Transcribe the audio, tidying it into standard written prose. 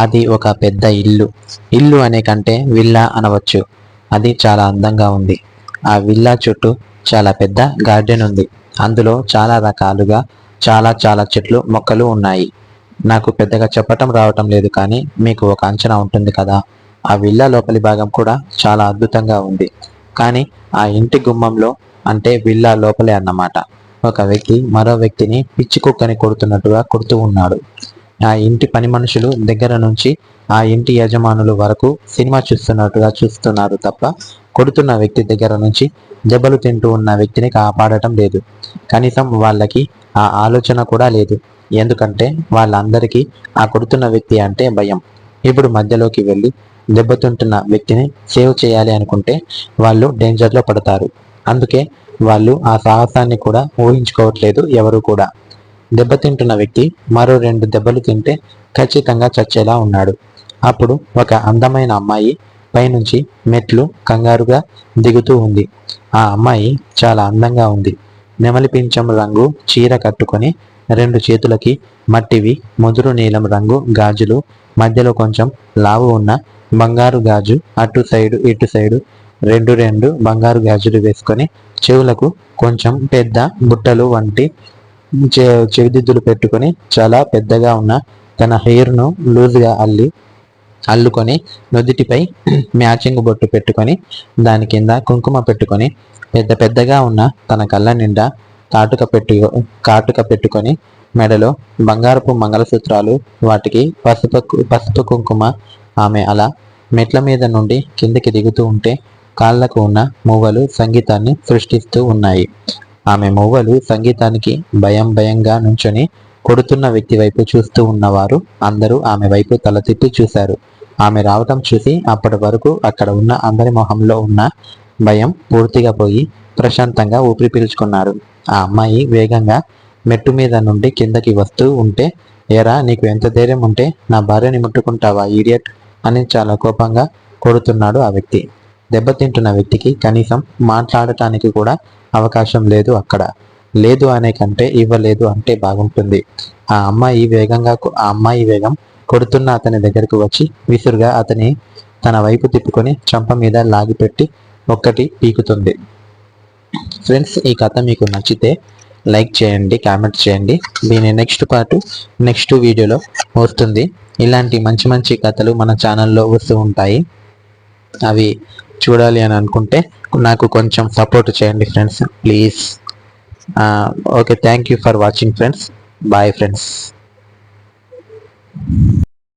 అది ఒక పెద్ద ఇల్లు. ఇల్లు అనే కంటే విల్లా అనవచ్చు. అది చాలా అందంగా ఉంది. ఆ విల్లా చుట్టూ చాలా పెద్ద గార్డెన్ ఉంది. అందులో చాలా రకాలుగా చాలా చాలా చెట్లు మొక్కలు ఉన్నాయి. నాకు పెద్దగా చెప్పటం రావటం లేదు, కానీ మీకు ఒక అంచనా ఉంటుంది కదా. ఆ విల్లా లోపలి భాగం కూడా చాలా అద్భుతంగా ఉంది. కానీ ఆ ఇంటి గుమ్మంలో, అంటే విల్లా లోపలే అన్నమాట, ఒక వ్యక్తి మరో వ్యక్తిని పిచ్చి కుక్కని కొడుతున్నట్టుగా కొడుతూ ఉన్నాడు. ఆ ఇంటి పని మనుషులు దగ్గర నుంచి ఆ ఇంటి యజమానులు వరకు సినిమా చూస్తున్నట్టుగా చూస్తున్నారు తప్ప కొడుతున్న వ్యక్తి దగ్గర నుంచి దెబ్బలు తింటూ ఉన్న వ్యక్తిని కాపాడటం లేదు. కనీసం వాళ్ళకి ఆ ఆలోచన కూడా లేదు. ఎందుకంటే వాళ్ళందరికీ ఆ కొడుతున్న వ్యక్తి అంటే భయం. ఇప్పుడు మధ్యలోకి వెళ్ళి దెబ్బతింటున్న వ్యక్తిని సేవ్ చేయాలి అనుకుంటే వాళ్ళు డేంజర్లో పడతారు. అందుకే వాళ్ళు ఆ సాహసాన్ని కూడా ఊహించుకోవట్లేదు ఎవరు కూడా. దెబ్బతింటున్న వ్యక్తి మరో 2 దెబ్బలు తింటే ఖచ్చితంగా చచ్చేలా ఉన్నాడు. అప్పుడు ఒక అందమైన అమ్మాయి పైనుంచి మెట్లు కంగారుగా దిగుతూ ఉంది. ఆ అమ్మాయి చాలా అందంగా ఉంది. నెమలి పింఛం రంగు చీర కట్టుకొని 2 చేతులకి మట్టివి ముదురు నీలం రంగు గాజులు, మధ్యలో కొంచెం లావు ఉన్న బంగారు గాజు, అటు సైడు ఇటు సైడు రెండు బంగారు గాజులు వేసుకొని చెవులకు కొంచెం పెద్ద బుట్టలు వంటి చెవిదిద్దులు పెట్టుకొని చాలా పెద్దగా ఉన్న తన హెయిర్ను లూజ్గా అల్లుకొని నుదిటిపై మ్యాచింగ్ బొట్టు పెట్టుకొని దాని కింద కుంకుమ పెట్టుకొని పెద్ద పెద్దగా ఉన్న తన కళ్ళ నిండా కాటుక పెట్టుకొని మెడలో బంగారపు మంగళసూత్రాలు, వాటికి పసుపు కుంకుమ. ఆమె అలా మెట్ల మీద నుండి కిందకి దిగుతూ ఉంటే కాళ్లకు ఉన్న మువ్వలు సంగీతాన్ని సృష్టిస్తూ ఉన్నాయి. ఆమె మువ్వలు సంగీతానికి భయంగా నుంచొని కొడుతున్న వ్యక్తి వైపు చూస్తూ ఉన్నవారు అందరూ ఆమె వైపు తల తిప్పి చూశారు. ఆమె రావటం చూసి అప్పటి వరకు అక్కడ ఉన్న అందరి మొహంలో ఉన్న భయం పూర్తిగా పోయి ప్రశాంతంగా ఊపిరి పీల్చుకున్నారు. ఆ అమ్మాయి వేగంగా మెట్టు మీద నుండి కిందకి వస్తూ ఉంటే, ఏరా, నీకు ఎంత ధైర్యం ఉంటే నా భార్యని ముట్టుకుంటావా ఈడియట్ అని చాలా కోపంగా కొడుతున్నాడు ఆ వ్యక్తి. దెబ్బతింటున్న వ్యక్తికి కనీసం మాట్లాడటానికి కూడా అవకాశం లేదు అక్కడ. లేదు అనే కంటే ఇవ్వలేదు అంటే బాగుంటుంది. ఆ అమ్మాయి వేగం కొడుతున్న అతని దగ్గరకు వచ్చి విసురుగా అతని తన వైపు తిప్పుకొని చంప మీద లాగిపెట్టి ఒక్కటి పీకుతుంది. ఫ్రెండ్స్, ఈ కథ మీకు నచ్చితే లైక్ చేయండి, కామెంట్ చేయండి. దీని నెక్స్ట్ వీడియోలో వస్తుంది. ఇలాంటి మంచి మంచి కథలు మన ఛానల్లో వస్తూ ఉంటాయి. అవి చూడాలి అని అనుకుంటే నాకు కొంచెం సపోర్ట్ చేయండి friends, please. Okay, thank you for watching friends. Bye friends.